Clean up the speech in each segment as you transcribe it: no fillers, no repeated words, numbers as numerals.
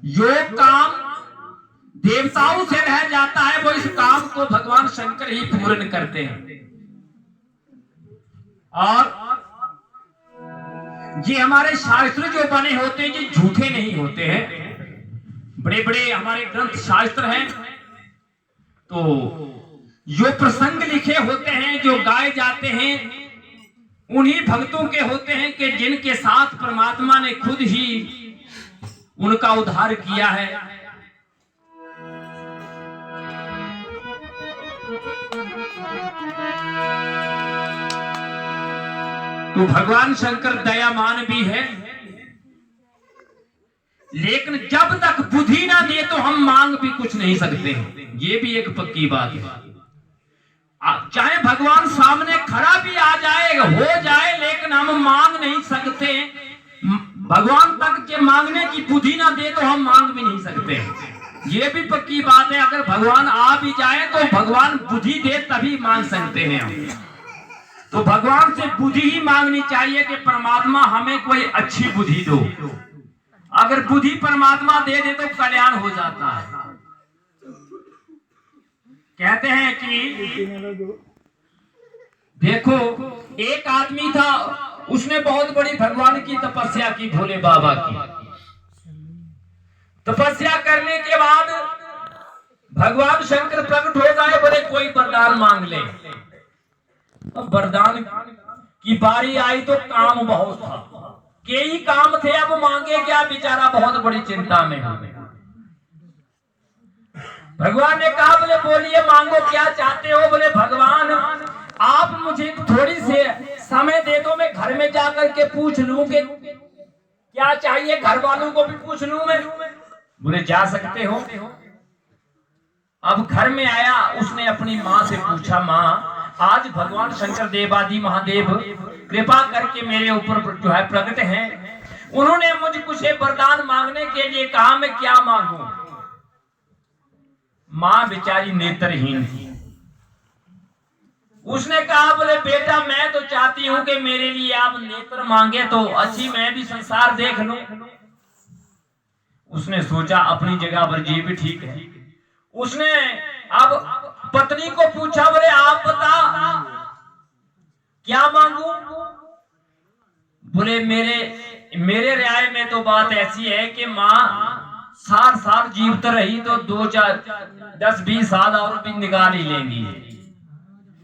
जो काम देवताओं से रह जाता है वो इस काम को भगवान शंकर ही पूर्ण करते हैं। और ये हमारे शास्त्र जो बने होते हैं ये झूठे नहीं होते हैं। बड़े बड़े हमारे ग्रंथ शास्त्र हैं, तो जो प्रसंग लिखे होते हैं, जो गाए जाते हैं, उन्हीं भक्तों के होते हैं कि जिनके साथ परमात्मा ने खुद ही उनका उद्धार किया है। तो भगवान शंकर दयामान भी है, लेकिन जब तक बुद्धि ना दे तो हम मांग भी कुछ नहीं सकते हैं। ये भी एक पक्की बात है। चाहे भगवान सामने खड़ा भी आ जाए, हो जाए, लेकिन हम मांग नहीं सकते। भगवान तक के मांगने की बुद्धि ना दे तो हम मांग भी नहीं सकते। ये भी पक्की बात है। अगर भगवान आ भी जाए तो भगवान बुद्धि दे तभी मांग सकते हैं हम। तो भगवान से बुद्धि ही मांगनी चाहिए कि परमात्मा हमें कोई अच्छी बुद्धि दो। अगर बुद्धि परमात्मा दे दे तो कल्याण हो जाता है। कहते हैं कि देखो, एक आदमी था, उसने बहुत बड़ी भगवान की तपस्या की, भोले बाबा की। तपस्या करने के बाद भगवान शंकर प्रकट हो गए, बोले कोई वरदान मांग ले। अब वरदान की बारी आई तो काम बहुत था, कई काम थे, अब मांगे क्या, बेचारा बहुत बड़ी चिंता में है। भगवान ने कहा, बोले बोलिए मांगो, क्या चाहते हो। बोले भगवान आप मुझे थोड़ी से समय दे दो, मैं घर में जाकर के पूछ लूं कि क्या चाहिए, घर वालों को भी पूछ लूं मैं। बोले जा सकते हो। अब घर में आया, उसने अपनी माँ से पूछा, माँ आज भगवान शंकर देवादि महादेव कृपा करके मेरे ऊपर जो है प्रकट हैं, उन्होंने मुझे कुछ वरदान मांगने के लिए कहा, मैं क्या मांगू। माँ बेचारी नेत्रहीन थी। उसने कहा, बोले बेटा मैं तो चाहती हूं कि मेरे लिए आप नेत्र मांगे तो अच्छी, मैं भी संसार देख लूं। उसने सोचा अपनी जगह पर ये भी ठीक है। उसने अब पत्नी को पूछा, बोले आप बता क्या मांगू। बोले मेरे राय में तो बात ऐसी है कि माँ 60 साल जीवित रही तो 10-20 साल और भी निकाल ही लेंगी।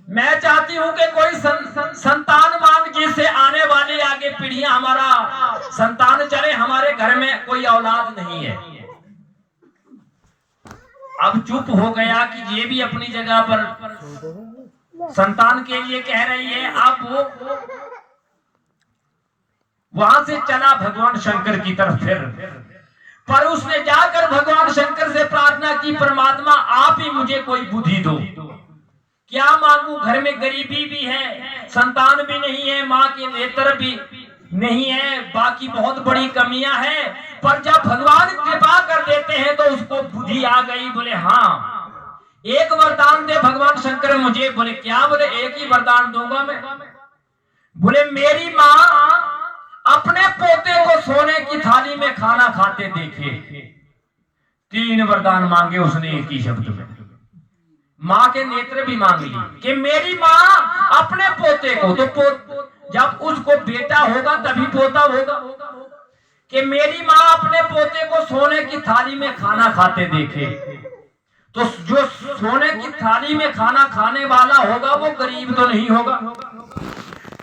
मैं चाहती हूं कि कोई संतान मांग, जिससे आने वाली आगे पीढ़ियां हमारा संतान चले, हमारे घर में कोई औलाद नहीं है। अब चुप हो गया कि ये भी अपनी जगह पर संतान के लिए कह रही है। अब वो वहां से चला भगवान शंकर की तरफ फिर, पर उसने जाकर भगवान शंकर से प्रार्थना की, परमात्मा आप ही मुझे कोई बुद्धि दो, क्या मांगू। घर में गरीबी भी है, संतान भी नहीं है, माँ के नेत्र भी नहीं है, बाकी बहुत बड़ी कमियां हैं, पर जब भगवान कृपा कर देते हैं तो उसको बुद्धि आ गई। बोले हाँ एक वरदान दे भगवान शंकर मुझे। बोले क्या। बोले एक ही वरदान दूंगा मैं। बोले मेरी माँ अपने पोते को सोने की थाली में खाना खाते देखे। 3 वरदान मांगे उसने एक ही शब्द में। माँ के नेत्र भी मांग ली कि मेरी माँ अपने पोते को, तो जब उसको बेटा होगा तभी पोता होगा, कि मेरी माँ अपने पोते को सोने की थाली में खाना खाते देखे। तो जो सोने की थाली में खाना खाने वाला होगा वो गरीब तो नहीं होगा।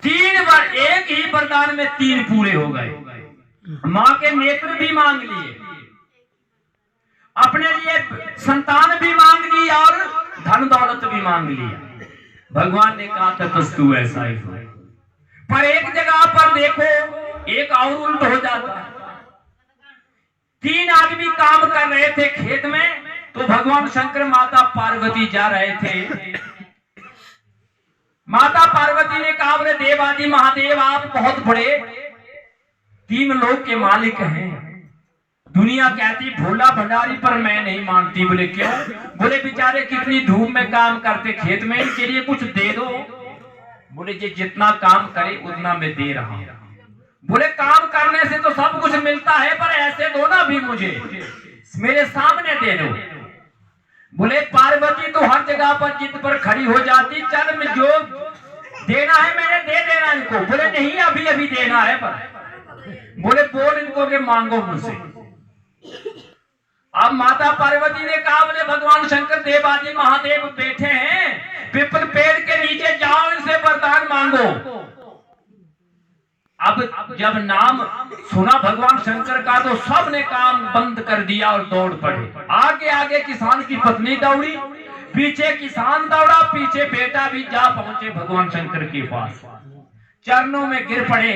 3 बार एक ही वरदान में 3 पूरे हो गए। माँ के नेत्र भी मांग लिए, अपने लिए संतान भी मांग ली और धन दौलत भी मांग लिया। भगवान ने कहा तपस्तु ऐसा ही हो। पर एक जगह पर देखो एक और उल्ट हो जाता है। 3 आदमी काम कर रहे थे खेत में, तो भगवान शंकर माता पार्वती जा रहे थे। माता पार्वती ने कहा, बोले देवादि महादेव आप बहुत बड़े 3 लोक के मालिक हैं। दुनिया कहती भोला भंडारी, पर मैं नहीं मानती। बोले क्यों। बोले बेचारे कितनी धूप में काम करते खेत में, इनके लिए कुछ दे दो। बोले जी जितना काम करे उतना मैं दे रहा हूं। बोले काम करने से तो सब कुछ मिलता है, पर ऐसे दो ना भी मुझे। मेरे सामने दे दो। बोले पार्वती तो हर जगह पर जिद पर खड़ी हो जाती, चल मैं जो देना है मैंने दे देना इनको। बोले नहीं अभी अभी देना है। पर बोले बोल इनको के मांगो मुझसे। अब माता पार्वती ने कहा, बोले भगवान शंकर देवादि महादेव बैठे हैं पिपल पेड़ के नीचे, जाओ इनसे वरदान मांगो। अब जब नाम सुना भगवान शंकर का तो सबने काम बंद कर दिया और दौड़ पड़े। आगे आगे किसान की पत्नी दौड़ी, पीछे किसान दौड़ा, पीछे बेटा भी जा पहुंचे भगवान शंकर के पास, चरणों में गिर पड़े।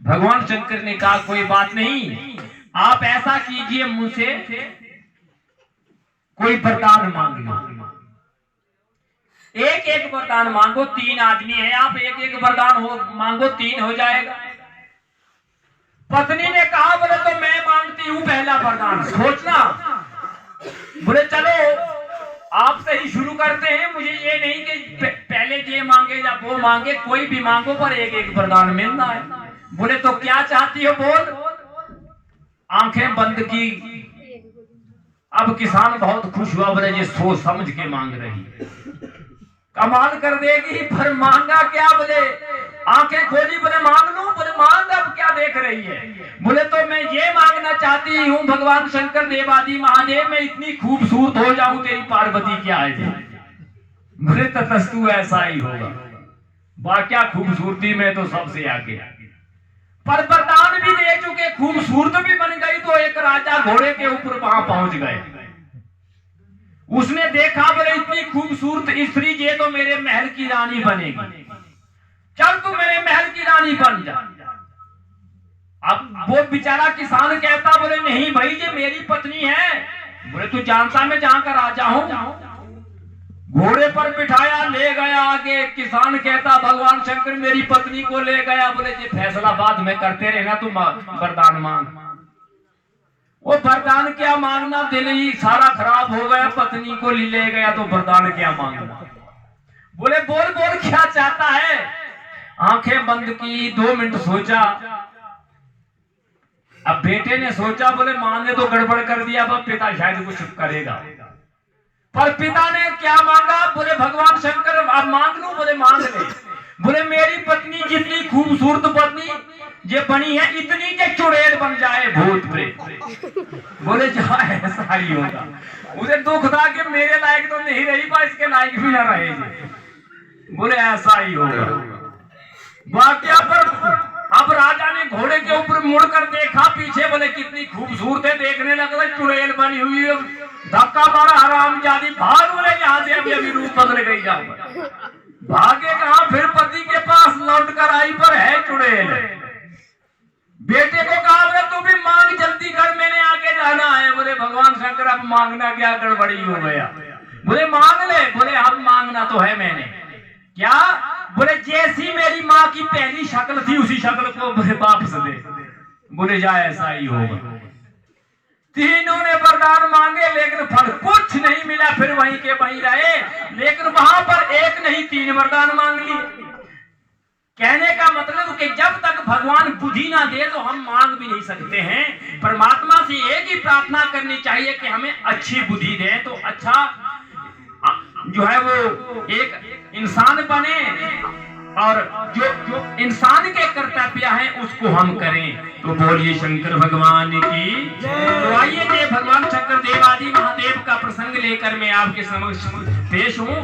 भगवान शंकर ने कहा कोई बात नहीं, आप ऐसा कीजिए मुझसे कोई वरदान मांग लो, एक एक वरदान मांगो, 3 आदमी है आप, एक एक वरदान हो मांगो 3 हो जाएगा। पत्नी ने कहा बोले तो मैं मांगती हूं पहला वरदान, सोचना। बोले चलो आपसे ही शुरू करते हैं, मुझे ये नहीं कि पहले ये मांगे या वो मांगे, कोई भी मांगो पर एक एक वरदान मिलना है। बोले तो क्या चाहती हो बोल। आंखें बंद की। अब किसान बहुत खुश हुआ, बोले ये सोच समझ के मांग रही है, कमाल कर देगी। पर मांगा क्या। बोले आंखें खोली, बोले मांग लूं। बोले मांग, अब क्या देख रही है। बोले तो मैं ये मांगना चाहती हूँ भगवान शंकर देवादि महादेव, मैं इतनी खूबसूरत हो जाऊं तेरी पार्वती क्या है। बोले ततस्तु ऐसा ही होगा, वाकया खूबसूरती में तो सबसे आगे। पर वरदान भी दे चुके, खूबसूरत भी बन गई, तो एक राजा घोड़े के ऊपर वहां पहुंच गए। उसने देखा बोले इतनी खूबसूरत स्त्री ये तो मेरे महल की रानी बनेगी, चल तू मेरे महल की रानी बन जा। अब वो बेचारा किसान कहता बोले नहीं भाई ये मेरी पत्नी है। बोले तू जानता मैं जहां का राजा हूं। घोड़े पर बिठाया ले गया आगे। किसान कहता भगवान शंकर मेरी पत्नी को ले गया। बोले ये फैसला बाद में करते रहना, तू वरदान मांग। वो वरदान क्या मांगना, दिल ही सारा खराब हो गया, पत्नी को ले गया तो वरदान क्या मांगना। बोले बोल बोल क्या चाहता है। आंखें बंद की, 2 मिनट सोचा। अब बेटे ने सोचा बोले मां ने तो गड़बड़ कर दिया, अब पिता शायद कुछ करेगा। पर पिता ने क्या मांगा। बोले भगवान शंकर अब मांग लूं। बोले मांग ले। बोले मेरी पत्नी जितनी खूबसूरत पत्नी ये बनी है, इतनी के चुड़ैल बन जाए भूत प्रेत। बोले जा ऐसा ही होगा। उसे दुख था कि मेरे लायक तो नहीं रही, पर इसके लायक भी ना रहेगी। बोले ऐसा ही होगा। वाकया पर अब राजा ने घोड़े के ऊपर मुड़कर देखा पीछे, बोले कितनी खूबसूरत है, देखने लगा चुड़ैल बनी हुई है। धक्का मारा हरामजादी, भाग। बोले यहाँ से अभी अभी रूप बदल गई जा। भागे कहा, फिर पति के पास लौट कर आई, पर है चुड़ैल। बेटे को कहा बोले तू भी मांग जल्दी कर, मैंने आगे जाना है। बोले भगवान शंकर अब मांगना क्या, गड़बड़ी हो गया। बोले मांग ले। बोले अब मांगना तो है मैंने। क्या। बोले जैसी मेरी माँ की पहली शक्ल थी उसी शक्ल को वापस दे। बोले जा ऐसा ही होगा। तीनों ने वरदान मांगे लेकिन फल कुछ नहीं मिला, फिर वहीं के वहीं रहे। लेकिन वहां पर एक नहीं 3 वरदान मांग लिए। कहने का मतलब कि जब तक भगवान बुद्धि ना दे तो हम मांग भी नहीं सकते हैं। परमात्मा से एक ही प्रार्थना करनी चाहिए कि हमें अच्छी बुद्धि दे, तो अच्छा जो है वो एक इंसान बने और जो इंसान के कर्तव्य हैं उसको हम करें। तो बोलिए शंकर भगवान की। तो आइए भगवान शंकर देवादि महादेव का प्रसंग लेकर मैं आपके समक्ष पेश हूँ।